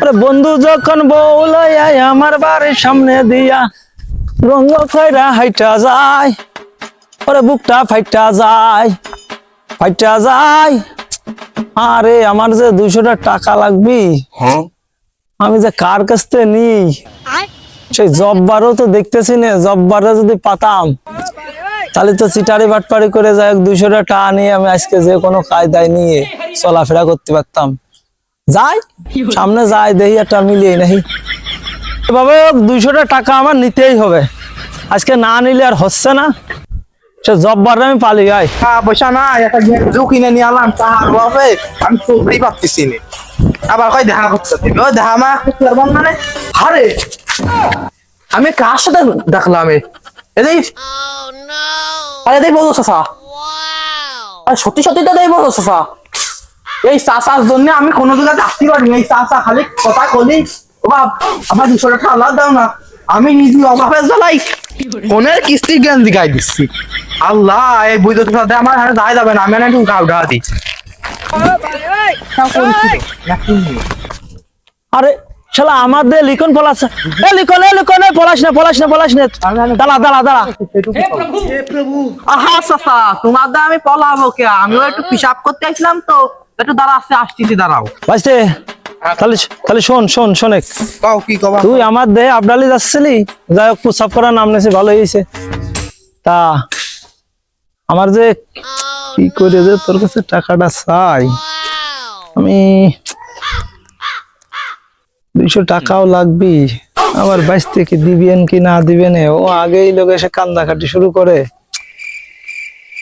আরে বন্ধু যখন বউলাই আমার বাড়ির সামনে দিয়া রঙ খয়রা হাইটা যায়, ওরে বুকটা ফাইটা যায়। আরে আমার যে 200 টাকা লাগবে, আমি যে কার কাছ থেকে নিই, সেই জব্বারও তো দেখতেছি না। জব্বারও যদি পাতাম তাহলে তো চিটারি বাটপারি করে যাই 200 টাকা নিয়ে আমি আজকে যে কোনো কায়দায় নিয়ে চলাফেরা করতে পারতাম। যাই সামনে যাই দেখি একটা মিলিয়ে নাহি এভাবে 200 টাকা আমার নিতেই হবে। আজকে না নিলে আর হচ্ছে না। সে জব্বার আমি পালি গাই পয়সা না একটা গেঞ্জু কিনে নিয়ে আলাম তার বাপে আমি চলতেই পারতেছি না। আবার কই দেখা করতে ও দেখা মা মানে আরে আমি কার সাথে দেখলাম এই আরে দেখ বলো চাচা, আরে সত্যি সত্যি তো দেখ বলো চাচা, এই চাচার জন্য আমি কোনো জায়গায় আসতে পারিনি। এই চাচা খালি কথা কলি বাপ আমার 200 টাকা আলাদা দাও না, আমি নিজে অভাবে জ্বালাই ফোনের কিস্তির গেঞ্জি গাই দিচ্ছি। আল্লাহ এই বুঝতে সাথে আমার হাতে দায় যাবে না, আমি একটু গাউডা দিই। আরে শালা আমাদের লিখন পলাশ, এ লিখন পলাশ না দাঁড়া। হে প্রভু আহা চাচা তোমার দা আমি পলাবো কে, আমিও একটু পিসাব করতে আসলাম তো একটু দাঁড়া আসতেছি দাঁড়াও বুঝতে। তাহলে শোন কাও কি কবা তুই আমার দে আবডালি যাচ্ছিলি, যাই হোক প্রসাব করার নাম নেছি ভালো হয়েছে। তা আমার যে কি করে যে তোর কাছে টাকাটা চাই, আমি 200 টাকাও লাগবি, আবার 22 থেকে দিবেন কি না দিবেন ও আগেই লোক এসে কান্দাকাটি শুরু করে।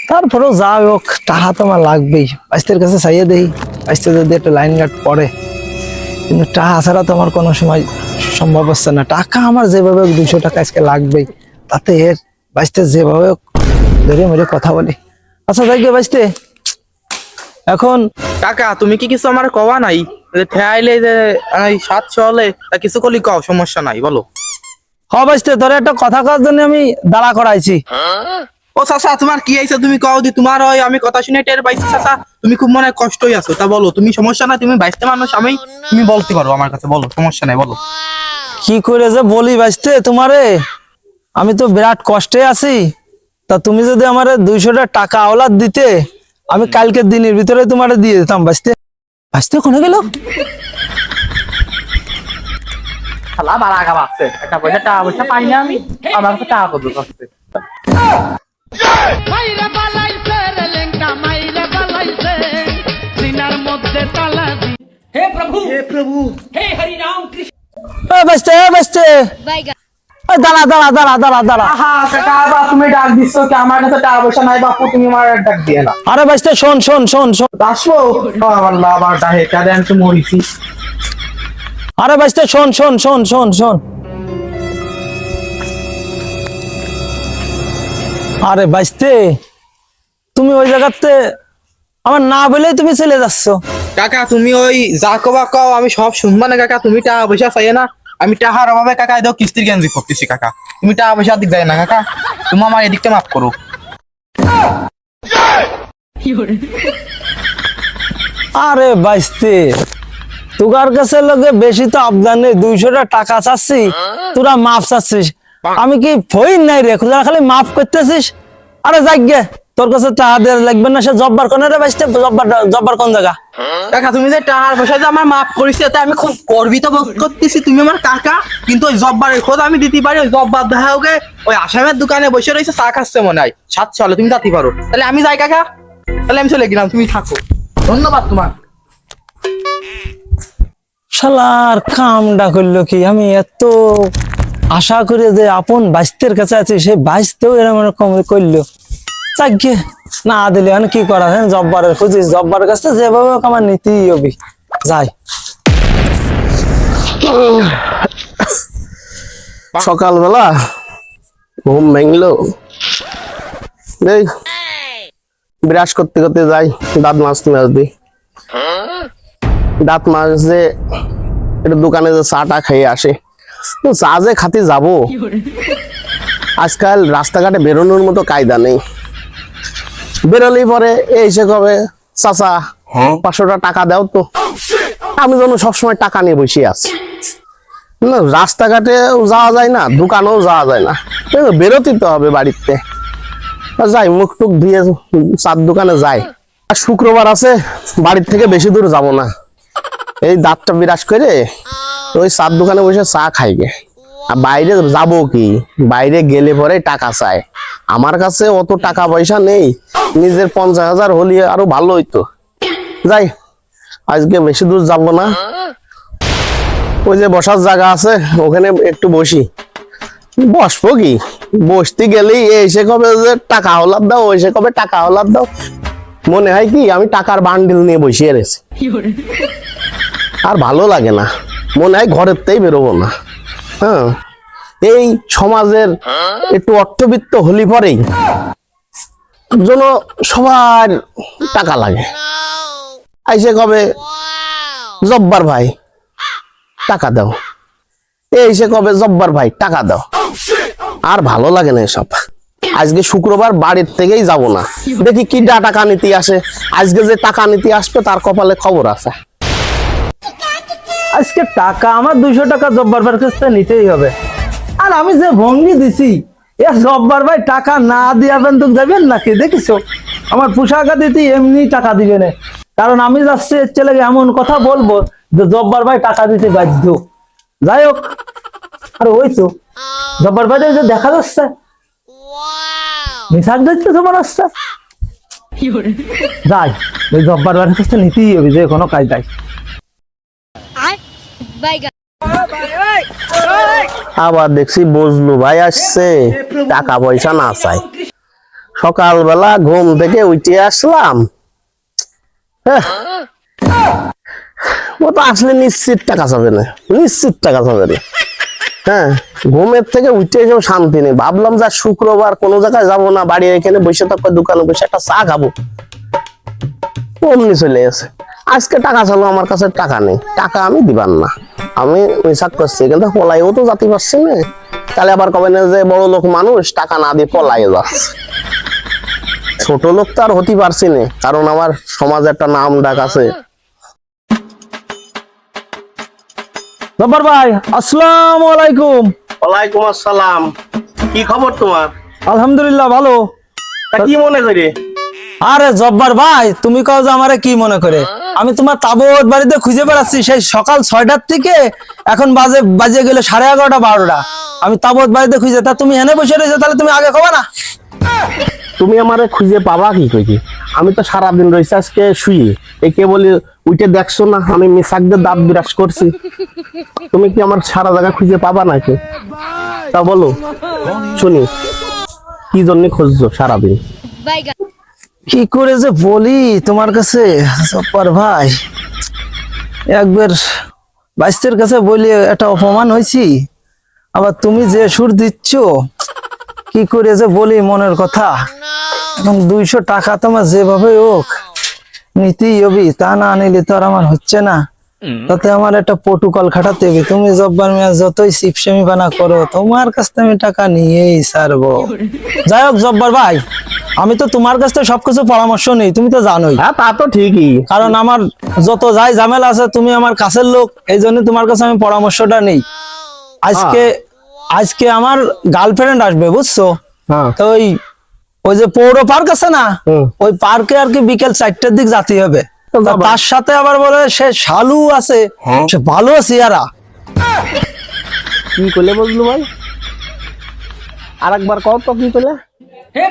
তারপরেও যা হোক টাকা তো আমার লাগবেই। 22 কাছে চাইয়ে দেই, 22 যদি একটা লাইন গার্ড পড়ে, কিন্তু টাকা ছাড়া তো আমার কোনো সময় সম্ভব হচ্ছে না। টাকা আমার যেভাবে 200 টাকা আজকে লাগবেই, তাতে এর 22 যেভাবে ধরে মেরে কথা বলি। আচ্ছা যাই গে 22 এখন কাকা তুমি কি কিছু আমার কওয়া নাই ঠেয়াইলে যে 700 হলে কিছু করলি কও সমস্যা নাই বলো। হ 22 তোর একটা কথা কওয়ার জন্য আমি দাঁড়া করাইছি। ও চাচা তোমার কি হয়েছে তুমি কও দি, তোমার ওই আমি কথা শুনে টের পাইছি চাচা তুমি খুব মনে কষ্টই আছো, তা বলো তুমি সমস্যা নাই, তুমি 22 মানুষ আমি তুমি বলতে পারো আমার কাছে, বলো সমস্যা নাই বলো। কি করে যে বলি 22 তোমারে, আমি তো বিরাট কষ্টে আছি। তা তুমি যদি আমার 200 টাকা আওলাদ দিতে, আমি কালকে দিনের ভিতরে তোমারে দিয়ে দিতাম। 22 কোনে গেল? শালা বাড়া আগা বাড়ছে, একটা পয়সা পাই না আমি, আমার কাছে টাকা কত আছে। মাইরে বালাইছে রে লেঙ্কা মাইরে বালাইছে সিনার মধ্যে তালা দি। হে প্রভু হে হরি রাম কৃষ্ণ। এ 22 দাঁড়া। আহা কাকা বা তুমি ডাক দিছো কি, আমার কাছে টাকা পয়সা নাই বাপু, তুমি আমার ডাক দিয়ে না। আরে 22 শোন আসবো আল্লাহ আবার ডাহে কাঁদে আমি তো মরিছি। আরে 22 শোন। আরে 22 তুমি ওই জায়গাতে আমার না বলেই তুমি চলে যাচ্ছ। কাকা তুমি ওই যা কবা কও আমি সব শুনবা না কাকা, তুমি টাকা পয়সা চাই না, আমি টাকার অভাবে কাকা এদের কিস্তির গেঞ্জি করতেছি কাকা, তুমি টাকা পয়সা দিক যায় না কাকা, তুমি আমার এদিকটা মাফ করো। আরে 22 তোর কাছে লোকে বেশি তো আবদার নেই, 200 টাকা চাচ্ছি, তোরা মাফ চাচ্ছিস। আমি কি ফইন নাই রে, খালি মাফ করতেছিস। আরে যাগ্গে তোর কাছে টাকা দেওয়া লাগবে না, সে জব্বার কোন রে 22 জব্বার কোন জায়গা? কাকা তুমি যে টাকার পয়সা যে আমার মাফ করেছি এতে আমি খুব গর্বিত বোধ করতেছি, তুমি আমার কাকা, কিন্তু ওই জব্বারের খোঁজ আমি দিতে পারি। ওই জব্বার দেখা হোকে ওই আসামের দোকানে বসে রয়েছে চা খাচ্ছে মনে হয়, 700 হলে তুমি যাতে পারো, তাহলে আমি যাই কাকা, তাহলে আমি চলে গেলাম, তুমি থাকো, ধন্যবাদ তোমার। শালার কামটা করলো কি, আমি এত আশা করে যে আপন 22 কাছে আছি, সেই 22 এরকম করলো। যাগ্গে না দিলে আমি কি করা, জব্বারের খুঁজিস, জব্বারের কাছে যেভাবে আমার নিতেই হবে। যাই সকালবেলা ঘুম ভেঙলো, ব্রাশ করতে যাই, দাঁত মাজতে দাঁত মাজতে একটু দোকানে যে চাটা খেয়ে আসে, তো চা যে খাতে যাবো, আজকাল রাস্তাঘাটে বেরোনোর মতো কায়দা নেই। বেরোলেই পরে এসে কবে চাচা 500 টাকা দাও তো, আমি যেন সবসময় টাকা নিয়ে বসে আছি। না, রাস্তাঘাটে যাওয়া যায় না, দোকানেও যাওয়া যায় না, বেরোতে তো হবে বাড়িতে। যাই, মুখ টুক দিয়ে চার দোকানে যাই। আর শুক্রবার আছে, বাড়ির থেকে বেশি দূর যাব না, এই দাঁতটা বিরাজ করে ওই চার দোকানে বসে চা খাইগে। আর বাইরে যাব কি, বাইরে গেলে পরে টাকা চায়। আমার কাছে অত টাকা পয়সা নেই, নিজের 50,000 হলে আরো ভালো হইতো। যাই, আজকে বেশি দূর যাব না, ওই যে বসার জায়গা আছে ওখানে একটু বসি। বসবো কি, বসতে গেলেই এসে কবে যে টাকা হলার দাও, এসে কবে টাকা হলার দাও। মনে হয় কি আমি টাকার বান্ডিল নিয়ে বসিয়ে রেছি, আর ভালো লাগে না, মনে হয় ঘরের তেই বেরোবো না। হ্যাঁ, এই সমাজের একটু অর্থবিত্ত হলি পরেই যেন সবার টাকা লাগে। আইসে কবে জব্বার ভাই টাকা দাও, এসে কবে জব্বার ভাই টাকা দাও। আর ভালো লাগে না এসব। আজকে শুক্রবার, বাড়ির থেকেই যাব না, দেখি কি টাকা নিতে আসে। আজকে যে টাকা নিতে আসবে তার কপালে খবর আছে। আজকে টাকা আমার 200 টাকা জব্বার ভাইয়ের কাছ থেকে নিতেই হবে। আর আমি যে ভঙ্গি দিছি, এ জব্বার ভাই টাকা না দিয়া বেতন যাবেন নাকি? দেখিছো আমার পোশাকা দিতে এমনি টাকা দিবে না, কারণ আমি যাচ্ছি এর ছেলেকে এমন কথা বলবো যে জব্বার ভাই টাকা দিতে বাধ্য। যাই হোক, আর ওই তো জব্বার ভাই যে দেখা যাচ্ছে মিশাক দেখতে তোমার আসছে। যাই, ওই জব্বার ভাইয়ের কাছ থেকে নিতেই হবে যে কোনো কাজ দেয়। আবার দেখছি বজলু ভাই আসছে, টাকা পয়সা না চাই। সকালবেলা ঘুম থেকে উঠে আসলাম, ও তো আসলে নিশ্চিত টাকা চাবে না, নিশ্চিত টাকা চাবে না। হ্যাঁ, ঘুমের থেকে উঠে এসেও শান্তি নেই। ভাবলাম যা শুক্রবার কোনো জায়গায় যাবো না, বাড়ি এখানে বসে থাকবো, দোকানে বসে একটা চা খাবো, অমনি চলে গেছে। আজকে টাকা চালো, আমার কাছে টাকা নেই, টাকা আমি দিবার না, আমি হিসাব করছি কিন্তু পলাইও তো যাতে পারছি না। তাহলে আবার কবে না যে বড় লোক মানুষ টাকা না দিয়ে পলাই যাচ্ছে। ছোট লোক তো আর হতে পারছি না, কারণ আমার সমাজে একটা নাম ডাক আছে। জব্বার ভাই, আসসালামু আলাইকুম। ওয়ালাইকুম আসসালাম, কি খবর তোমার? আলহামদুলিল্লাহ ভালো। তা কি মনে করে? আরে জব্বার ভাই, তুমি কাও যে আমারে কি মনে করে? আমি তোমার তাবৎ বাড়িতে খুঁজে বেড়াচ্ছি সেই সকাল 6টার থেকে এখন বাজে গেলে 11:30 12টা। আমি তাবৎ বাড়িতে খুঁজে, তা তুমি এনে বসে রয়েছো, তাহলে তুমি আগে খাবা না? তুমি আমারে খুঁজে পাবা কি কই? আমি তো সারাদিন রয়েছি আজকে শুয়ে, এই কে বলি উইটে দেখছো না আমি মিশাকদের দাঁত বিরাজ করছি। তুমি কি আমার সারা জায়গা খুঁজে পাবা নাকি? তা বলো শুনি, কি জন্য খুঁজছো সারাদিন? কি করে যে বলি তোমার কাছে জব্বার ভাই, একবার বাইস্তের কাছে বলি একটা অপমান হয়েছি, আবার তুমি যে সুর দিচ্ছ, কি করে যে বলি মনের কথা। এবং 200 টাকা তোমার যেভাবে হোক নিতেই হবে, তা না নিলে তো আর আমার হচ্ছে না। তাতে আমার একটা প্রোটোকল খাটাতে হবে। তুমি জব্বার মিয়া যতই সিপসেমি বানা করো, তোমার কাছ থেকে আমি টাকা নিয়েই ছাড়বো। যাই হোক জব্বার ভাই, আমি তো তোমার কাছ থেকে সবকিছু পরামর্শ নেই, তুমি তো জানোই। হ্যাঁ, তা তো ঠিকই, কারণ আমার যত যাই ঝামেলা আছে, তুমি আমার কাছের লোক, এই জন্য তোমার কাছে আমি পরামর্শটা নেই। আজকে আমার গার্লফ্রেন্ড আসবে, বুঝছো? হ্যাঁ, তো ওই যে পৌর পার্ক আছে না, ওই পার্কে আর কি বিকেল 4টার দিক যেতে হবে। তা তার সাথে আবার বলে সে শালু আছে, সে ভালো চেহারা। কি করলে বললো ভাই? আরেকবার কও তো, কি করলে?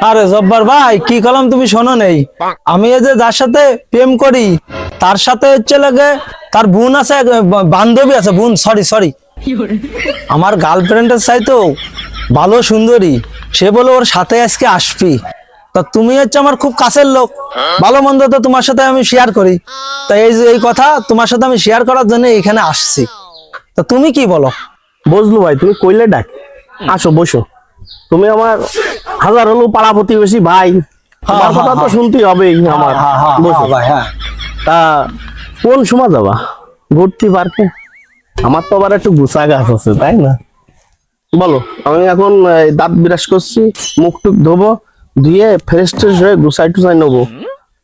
আরে জব্বার ভাই, কি কলম তুমি শোনো নেই? আমি এই যে যার সাথে প্রেম করি, তার সাথে হচ্ছে লাগে তার বোন আছে, বান্ধবী আছে, বোন, সরি আমার গার্লফ্রেন্ডের চাইতো ভালো সুন্দরী, সে বলে ওর সাথে আজকে আসবি। তা তুমি হচ্ছে আমার খুব কাছের লোক, ভালো মন্দ তো তোমার সাথে আমি শেয়ার করি, তাই এই যে এই কথা তোমার সাথে আমি শেয়ার করার জন্য এখানে আসছি। তা তুমি কি বলো? বুঝলো ভাই, তুমি কইলে ডাক, আসো বসো। তুমি আমার হাজার হলো পাড়া প্রতিবেশী ভাই, আমার কথা তো শুনতেই হবে আমার। বসো ভাই। হ্যাঁ, তা কোন সময় যাবা ঘুরতে পার্কে? আমার তো আবার একটু গুছা গাছ আছে, তাই না? বলো, আমি এখন দাঁত বিরাজ করছি, মুখ টুক ধোবো, ধুয়ে ফ্রেশ ট্রেশ হয়ে গুছাই টুসাই নেবো।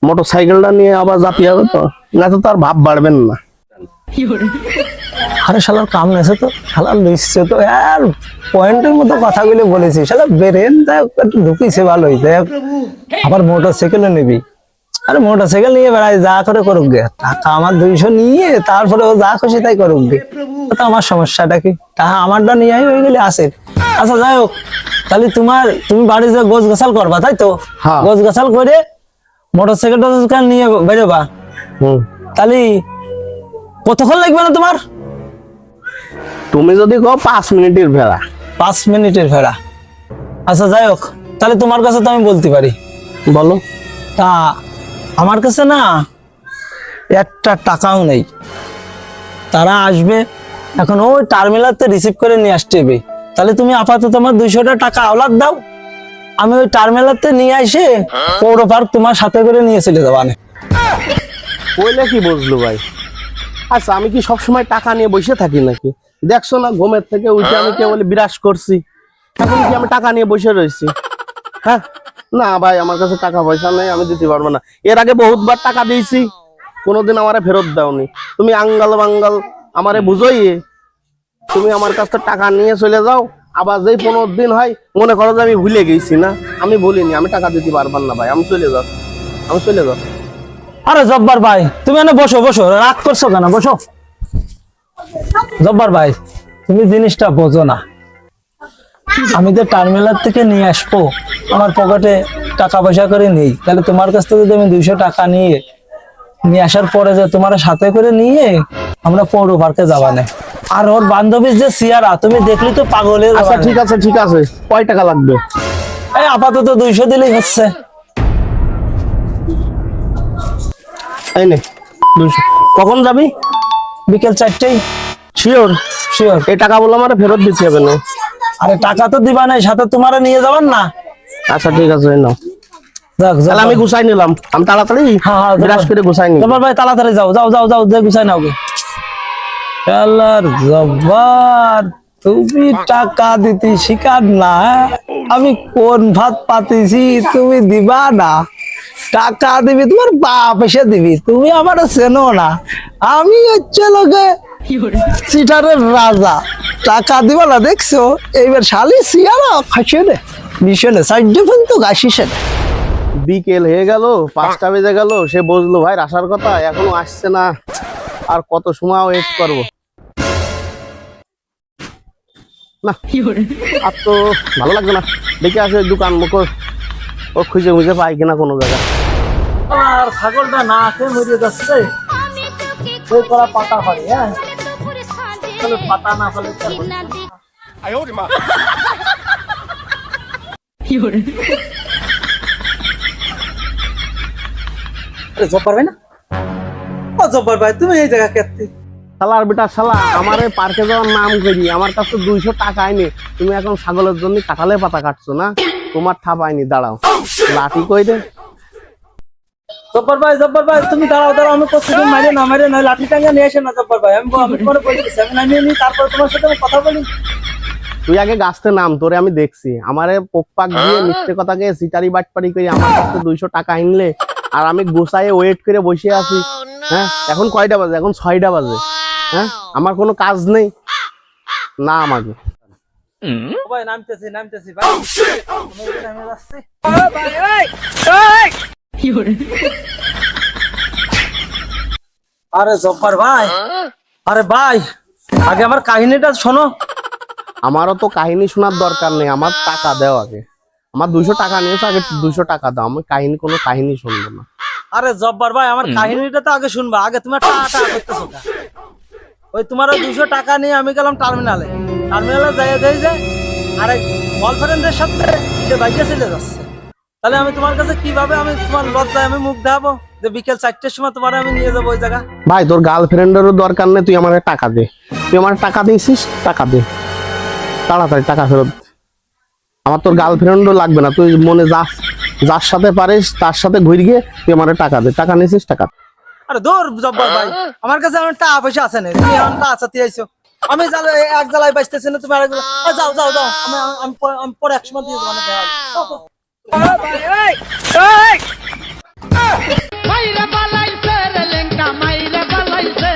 মোটর সাইকেলটা নিয়ে আবার জাতি হবে তো, না তো তার ভাব বাড়বেন না। আরে শালার কাম নেছে তো, শালার লইছে তো আর পয়েন্টের মতো কথাগুলো বলেছি, শালা বেরেন একটু ঢুকিছে ভালোই দেখ। আবার মোটর সাইকেলও নিবি, আরে মোটর সাইকেল নিয়ে বেড়াই, যা করে করুক গে, টাকা আমার 200 নিয়ে তারপরে ও যা খুশি তাই করুক গে, তো আমার সমস্যাটা কি? টাকা আমারটা নিয়ে হয়ে গেলে আসে। আচ্ছা যাই হোক, তাহলে তুমি বাড়ি যে গোছ গাছাল করবা তাই তো? হ্যাঁ। গোছ গাছাল করে মোটর সাইকেলটা নিয়ে বেরোবা, তাহলে কতক্ষণ লাগবে না তোমার? তুমি যদি কো 5 মিনিটের ভেড়া। 5 মিনিটের ভেড়া? আচ্ছা যাই হোক, তাহলে তোমার কাছে তো আমি বলতে পারি। বলো। তা আমার কাছে না একটা টাকাও নেই। তারা আসবে এখন, ওই টার্মিনালতে রিসিভ করে নিয়ে আসতে হবে। তাহলে তুমি আপাতত আমার 200 টাকা আওলাদ দাও, আমি ওই টার্মিনালতে নিয়ে এসে পৌর পার্ক তোমার সাথে করে নিয়ে চলে যাবো। কইলে কি বুঝলো ভাই? আচ্ছা আমি কি সবসময় টাকা নিয়ে বসে থাকি নাকি? দেখছো না ঘুমের থেকে উঠে আমি কেবল বিরাজ করছি, এখন কি আমি টাকা নিয়ে বসে রয়েছি? হ্যাঁ না ভাই, আমার কাছে টাকা পয়সা নেই, আমি দিতে পারবো না। এর আগে বহুতবার টাকা দিয়েছি, কোনোদিন আমারে ফেরত দাওনি। তুমি আঙ্গাল বাঙ্গাল আমারে বুঝোই, তুমি আমার কাছ থেকে টাকা নিয়ে চলে যাও, আবার যেই 15 দিন হয় মনে করো যে আমি ভুলে গেছি। না আমি বলিনি আমি টাকা দিতে পারবার না ভাই, আমি চলে যাচ্ছি, আমি চলে যাচ্ছি। আরে জব্বার ভাই, তুমি এনে বসো, বসো, রাগ করছো কেন? বসো। জব্বার ভাই, তুমি জিনিসটা বোঝো না। আমি যে টার্মিনাল থেকে নিয়ে আসবো, আমার পকেটে টাকা পয়সা করে নেই, তাহলে তোমার কাছ থেকে যদি আমি 200 টাকা নিয়ে আসার পরে যে তোমার সাথে করে নিয়ে আমরা পৌর পার্কে যাবা না। আর ওর বান্ধবীর যে সিয়ারা, তুমি দেখলি তো পাগলের। আচ্ছা ঠিক আছে, ঠিক আছে, কয় টাকা লাগবে? এই আপাতত 200 দিলেই হচ্ছে। এই নে 200। কখন যাবি? বিকেল 4টায়। শিওর? শিওর। এই টাকা বলে আমার ফেরত দিতে হবে না? আরে টাকা তো দিবা নাই, সাথে তোমার নিয়ে যাবেন না। আচ্ছা ঠিক আছে, নাও। যাক তাহলে আমি গুছাই নিলাম, আমি তাড়াতাড়ি বিরাজ করে গুছাই নি। জব্বার ভাই তাড়াতাড়ি যাও, যাও যাও যাও, যে গুছাই নাও গে। শালার জব্বার, তুমি টাকা দিতে শিকার না, আমি কোন ভাত পাতিছি, তুমি দিবা না। টাকা দিবি তোমার বাপ এসে দিবি, তুমি আমার চেনো না। আমি হচ্ছে লোকে সিটারের রাজা, টাকা দিবা না দেখছো? এইবার শালি সিয়ারা খাসে রে মিশনে সাইডে কিন্তু গাছিসে। বিকেল হয়ে গেল, 5টা বেজে গেল, সে বুঝলো ভাই আসার কথা, এখনো আসছে না। আর কত সময় ওয়েট করবো? না আর তো ভালো লাগবে না, দেখে আসে দোকান মুখ ও খুঁজে খুঁজে পাই কিনা কোনো জায়গা। আর ছাগলটা না খেয়ে মরে যাচ্ছে, ওই করা পাতা হয়। হ্যাঁ পাতা না ফেলে জব্বার ভাই না? ও জব্বার ভাই, তুমি এই জায়গা কেতে? শালার বেটা শালা, আমারে পার্কে যাওয়ার নাম করি, আমার কাছে 200 টাকা আইনি, তুমি এখন ছাগলের জন্য কাঁঠালে পাতা কাটছো না? তোমার ঠাপ আইনি, দাঁড়াও লাঠি কই দে। জব্বার ভাই তুমি দাঁড়াও দাঁড়াও, আমি করছি তুমি মাইরে না মাইরে না, লাঠি টাঙ্গা নিয়ে আসে না জব্বার ভাই। আমি তোমার বলে দিচ্ছি, আমি নামিয়ে নি, তারপর তোমার সাথে আমি কথা বলি। তুই আগে গাছতে নাম, তোরে আমি দেখছি আমারে পোকপাক দিয়ে মিথ্যে কথাকে সিটারি বাটপারি করে আমার কাছে 200 টাকা আনলে, আর আমি গোসায়ে ওয়েট করে বসে আছি। হ্যাঁ এখন কয়টা বাজে? এখন 6টা বাজে। হ্যাঁ আমার কোনো কাজ নেই না আমাকে। ভাই নামতেছি ভাই, আমি যাচ্ছি। আরে জব্বার ভাই, আরে ভাই আগে আমার কাহিনীটা শোনো। আমারও তো কাহিনী শোনার দরকার নেই, আমার টাকা দাও আগে। আমার 200 টাকা নিয়েছো, আগে 200 টাকা দাও, আমি কোনো কাহিনী শুনবো না। আরে জব্বার ভাই, আমার কাহিনীটা তো আগে শুনবা, আগে তোমার টাকা করতেছো না। ওই তোমার 200 টাকা নিয়ে আমি গেলাম টার্মিনালে যাই যে আরেক গার্লফ্রেন্ডের সাথে সে বাইকে চলে যাচ্ছে। তাহলে আমি তোমার কাছে কিভাবে আমি তোমার লজ্জায় আমি মুখ দেখাবো যে বিকেল 4টার সময় তোমার আমি নিয়ে যাবো ওই জায়গা? ভাই তোর গার্লফ্রেন্ডেরও দরকার নেই, তুই আমার টাকা দে। তুই আমার টাকা দিয়েছিস, টাকা দে তাড়াতাড়ি, টাকা ফেরত। আমার তোর গার্লফ্রেন্ডও লাগবে না, তুই মনে যার সাথে পারিস তার সাথে ঘুরে গিয়ে তুই আমার টাকা দে। টাকা নিয়েছিস, টাকা। আরে দূর জব্বার ভাই, আমার কাছে আমার টাকা পয়সা আছে না, তুমি আমার টাকা চাতে আইছো। আমি এক জ্বালায় বাঁচতেছি না, তুমি আরেক যাও যাও যাও, আমি পরে এক সময় দিয়ে দেবো না। মাইরে বালাইছে রে লেঙ্কা, মাইরে বালাইছে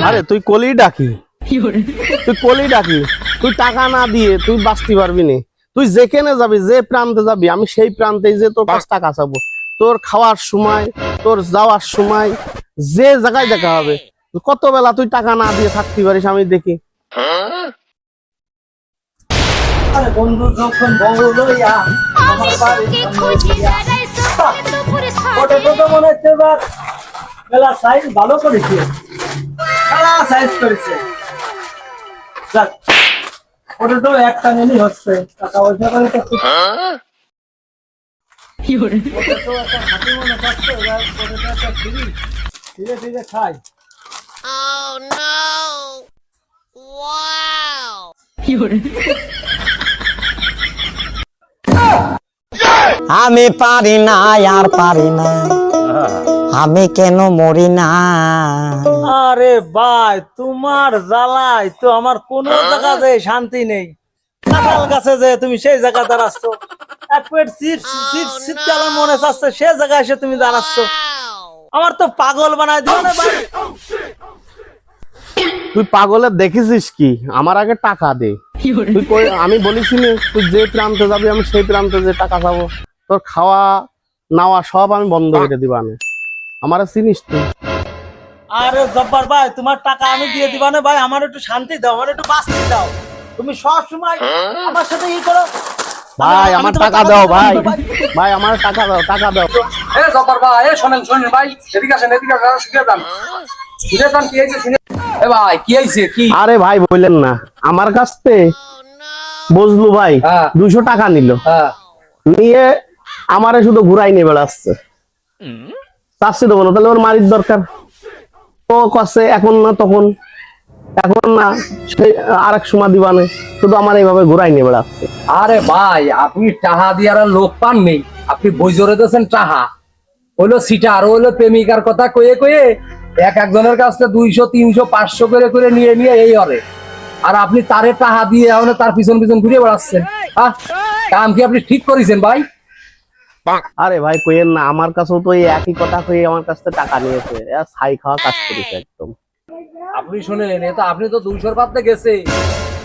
আরে তুই কলি ডাকি, তুই টাকা না দিয়ে তুই বাঁচতে পারবি না। তুই যেখানে যাবি, যে প্রান্তে যাবি, আমি সেই প্রান্তে যে তোর কাছে টাকা চাবো। তোর খাওয়ার সময়, তোর যাওয়ার সময়, যে জায়গায় দেখা হবে। কত বেলা তুই টাকা না দিয়ে থাকতে পারিস আমি দেখি। আরে বন্ধু যখন বউ লইয়া আমার বাড়ি ওটা তো মনে হচ্ছে এবার মেলা সাইজ ভালো করেছে, মেলা সাইজ করেছে। যাক, ওটা তো একটা নিলেই হচ্ছে, টাকা পয়সা করে তো খুব- ওটা তো একটা হাতি মনে পাচ্ছে, এবার ওটা তো একটা ফ্রি, ধীরে ধীরে খাই। আমি পারি না আর পারি না, আমি কেন মরি না। আরে ভাই, তোমার জ্বালায় তো আমার কোনো জায়গাতে শান্তি নেই। কাঁঠাল গাছে যে তুমি সেই জায়গা দাঁড়াচ্ছ, এক প্লেট চিপস শীতকালে মনে চাচ্ছে সে জায়গায় এসে তুমি দাঁড়াচ্ছ। আমার তো পাগল বানায় দিও না ভাই। তুই পাগলের দেখেছিস কি? আমার আগে টাকা দে। আমি বলেছি না, তুই যে প্রান্তে যাবি আমি সেই প্রান্তে যে টাকা চাবো। তোর খাওয়া নাওয়া সব আমি বন্ধ করে দিবা না। আমার চিনিস তুই? আরে জব্বার ভাই, তোমার টাকা আমি দিয়ে দিবা না ভাই, আমার একটু শান্তি দাও, আমার একটু বাঁচতে দাও। তুমি সব সময় আমার সাথে ই করো। ভাই আমার তোমার টাকা দাও ভাই, দিব ভাই আমার টাকা দাও, টাকা দাও। এ জব্বার ভাই, এ শোনেন ভাই, এদিকে আসেন, শুনে যান কি হয়েছে শুনে। এ ভাই কি হয়েছে কি? আরে ভাই বললেন না, আমার কাছ থেকে বজলু ভাই হ্যাঁ। 200 টাকা নিল, হ্যাঁ নিয়ে আমারে শুধু ঘুরাই নিয়ে বেড়াচ্ছে। চাচ্ছি দেবো না, তাহলে ওর মারির দরকার। ও কাছে এখন না তখন, এখন না সে আরেক সময় দিবানে, শুধু আমার এইভাবে ঘুরাই নিয়ে বেড়াচ্ছে। আরে ভাই, আপনি টাহা দিয়ার আর লোক পান নেই, আপনি বই জোরে দিয়েছেন টাহা। হইলো সিটা আর হইলো প্রেমিকার কথা কয়ে কয়ে একজনের কাছ থেকে 200, 300, 500 করে নিয়ে নিয়ে এই হরে। আর আপনি তারে টাহা দিয়ে এখন তার পিছন পিছন ঘুরে বেড়াচ্ছেন। হ্যাঁ, কাম কি আপনি ঠিক করেছেন ভাই? আরে ভাই কইেন না, আমার কাছেও তো এই একই কথা কয়ে আমার কাছ থেকে টাকা নিয়েছে। ছাই খাওয়া কাজ করেছে একদম। আপনি শুনেন, এটা আপনি তো 200 পাতে গেছে।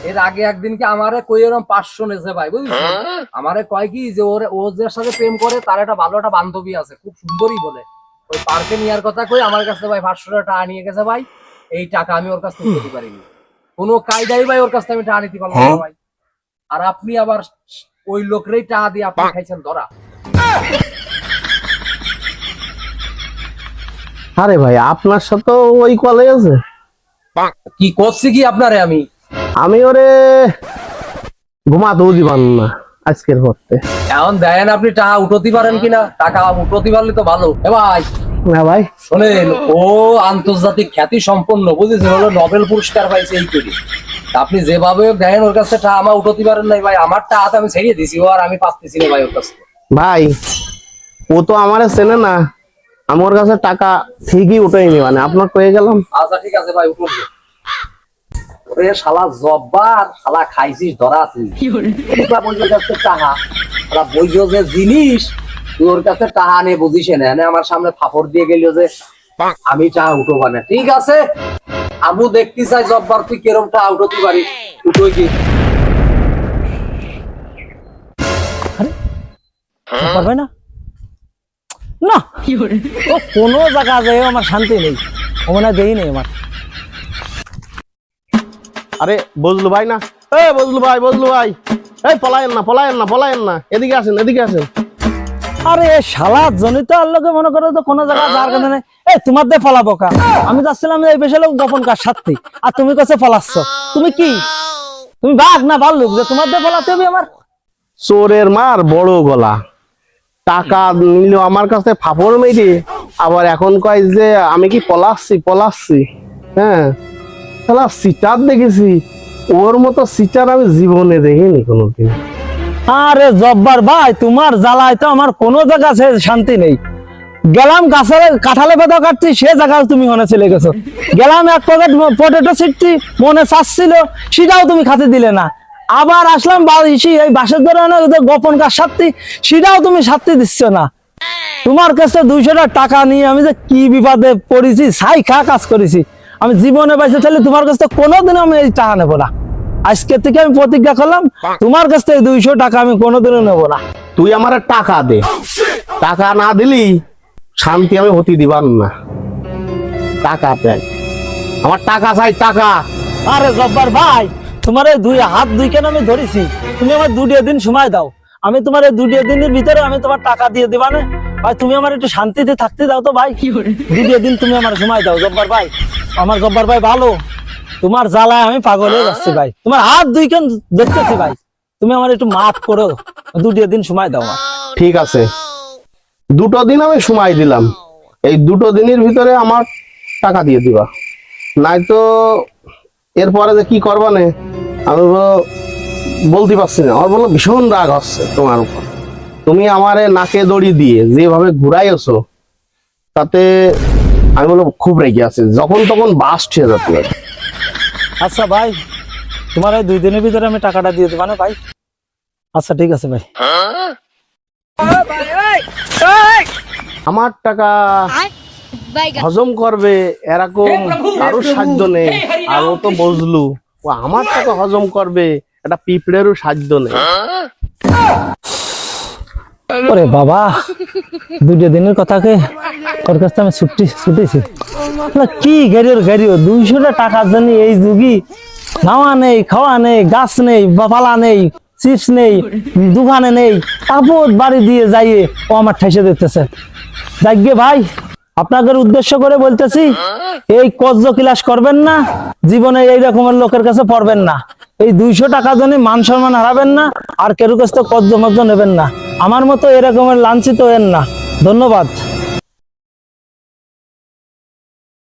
এর আগে একদিন কি আমারে কই এরকম 500 নেছে ভাই, বুঝছেন? আমারে কয় কি যে ও যার সাথে প্রেম করে তার একটা ভালো একটা বান্ধবী আছে, খুব সুন্দরী বলে। ওই পার্কে নেওয়ার কথা কই আমার কাছে ভাই 500 টাকা নিয়ে গেছে ভাই। এই টাকা আমি ওর কাছ থেকে দিতে পারিনি, কোনো কায়দাই ভাই ওর কাছ থেকে আমি টাকা নিতে পারলাম না ভাই। আর আপনি আবার ওই লোকরেই টাকা দিয়ে আপনি খাইছেন ধরা। আরে ভাই আপনার সাথে ওই কলে আছে? কি করছি কি আপনারে আমি ওরে ঘুমাতেও দিবান না আজকের পরতে। এখন দেন আপনি টাকা উঠতে পারেন কিনা? টাকা উঠতে পারলে তো ভালো। এ ভাই না ভাই, শোনেন, ও আন্তর্জাতিক খ্যাতি সম্পন্ন, বুঝেছেন, হলো নোবেল পুরস্কার পাইছে এই করি। আপনি যেভাবে দেন ওর কাছে টাকা আমার উঠতে পারেন নাই ভাই। আমার টাকা তো আমি ছেড়ে দিছি, ও আর আমি পাচ্ছি না ভাই ওর কাছে। ভাই ও তো আমারে চেনে না, আমার কাছে টাকা ঠিকই উঠেনি, মানে আপনার কয়ে গেলাম। আচ্ছা ঠিক আছে ভাই, উঠুন। ওরে শালা জব্বার, শালা খাইছিস ধরা তুই। বইজোর কাছে টাকা, শালা বইজো যে জিনিস, তুই ওর কাছে টাকা নিয়ে বুঝিস না, আমার সামনে ফাপড় দিয়ে গেল যে আমি টাকা উঠবো না। ঠিক আছে, আবু দেখতে চাই জব্বার তুই কেরম টাকা উঠতে পারিস, উঠোই কি? পারবে না না, ও কোনো জায়গা যায় আমার শান্তি নেই, ও মনে হয় দেই নেই আমার। আরে বজলু ভাই না, বজলু ভাই, এই পলায়েন না, এদিকে আসেন, এদিকে আসেন। আরে শালা জনিত আর লোকে মনে করো তো কোনো জায়গা যার কথা নেই। এই তোমার দিয়ে ফলাবো কা? আমি যাচ্ছিলাম এই বেশি লোক গোপন কার সাথে, আর তুমি কাছে ফলাচ্ছ। তুমি কি, তুমি বাঘ না ভাল্লুক যে তোমার দিয়ে ফলাতে হবে আমার? চোরের মার বড় গলা, টাকা নিল আমার কাছে ফাপড় মেরে, আবার এখন কয় যে আমি কি পলাচ্ছি। হ্যাঁ, শালা সিটার দেখেছি, ওর মতো সিটার আমি জীবনে দেখিনি কোনোদিন। আরে জব্বার ভাই, তোমার জ্বালায় তো আমার কোনো জায়গা শান্তি নেই। গেলাম গাছের কাঁঠালে পাতা কাটছি, সে জায়গায় তুমি মনে চলে গেছো। গেলাম এক প্যাকেট পটেটো ছিটছি, মনে চাচ্ছিল, সেটাও তুমি খাতে দিলে না। আবার আসলাম এই বাসের ধরে গোপন কাজ সাথী, সেটাও তুমি সাথী দিচ্ছ না। তোমার কাছে 200 টাকা নিয়ে আমি যে কি বিপদে পড়েছি, ছাই খা কাজ করেছি। আমি জীবনে বাইসে থাকলে তোমার কাছ থেকে কোনোদিন আমি এই টাকা নেবো না। আজকে থেকে আমি প্রতিজ্ঞা করলাম তোমার কাছ থেকে 200 টাকা আমি কোনোদিনও নেবো না। তুই আমার টাকা দে, টাকা না দিলি শান্তি আমি হতে দিবার না। টাকা চাই, আমার টাকা চাই, টাকা। আরে জব্বার ভাই, তোমার এই দুই হাত দুই কেন আমি ধরেছি, তুমি আমার 2 দিন সময় দাও, আমি তোমার এই 2 দিনের ভিতরে আমি তোমার টাকা দিয়ে দিবা না ভাই। তুমি আমার একটু শান্তিতে থাকতে দাও তো ভাই, 2 দিন তুমি আমার সময় দাও জব্বার ভাই। আমার জব্বার ভাই ভালো, তোমার জ্বালায় আমি পাগল হয়ে যাচ্ছি ভাই, তোমার হাত দুই কেন দেখতেছি ভাই, তুমি আমার একটু মাফ করো, 2 দিন সময় দাও আমার। ঠিক আছে, 2 দিন আমি সময় দিলাম, এই 2 দিনের ভিতরে আমার টাকা দিয়ে দিবা, নাই তো এরপরে যে কি করবা নে আমি বলতে পারছি না। আমার বলো ভীষণ রাগ হচ্ছে তোমার উপর, তুমি আমারে নাকে দড়ি দিয়ে যেভাবে ঘুরাইছো তাতে আমি বলো খুব রেগে আছি, যখন তখন বাস্ট হয়ে যাচ্ছে। আচ্ছা ভাই, তোমার এই 2 দিনের ভিতরে আমি টাকাটা দিয়ে দেবা না ভাই? আচ্ছা ঠিক আছে ভাই। আমার টাকা হজম করবে এরকম কারোর সাধ্য নেই, আর ও তো বুঝলু ও আমার টাকা হজম করবে, এটা পিঁপড়েরও সাধ্য নেই। ওরে বাবা, 2 দিনের কথাকে ওর কাছ থেকে আমি ছুটেছি না, কি গাড়ির 200 টাকার জন্য এই যুগি নাওয়া নেই, খাওয়া নেই, গাছ নেই, পালা নেই, চিপস নেই, দোকানে নেই, তারপর বাড়ি দিয়ে যাইয়ে ও আমার ঠেসে দিতেছে। যাইগে ভাই, আপনাদের উদ্দেশ্য করে বলতেছি, এই কজ্জ ক্লাস করবেন না, জীবনে এই রকমের লোকের কাছে পড়বেন না, এই 200 টাকা জন্য মান সম্মান হারাবেন না, আর কেউ কাছ থেকে কজ্জ মজ্জ নেবেন না, আমার মতো এরকমের লাঞ্ছিত হেন না। ধন্যবাদ।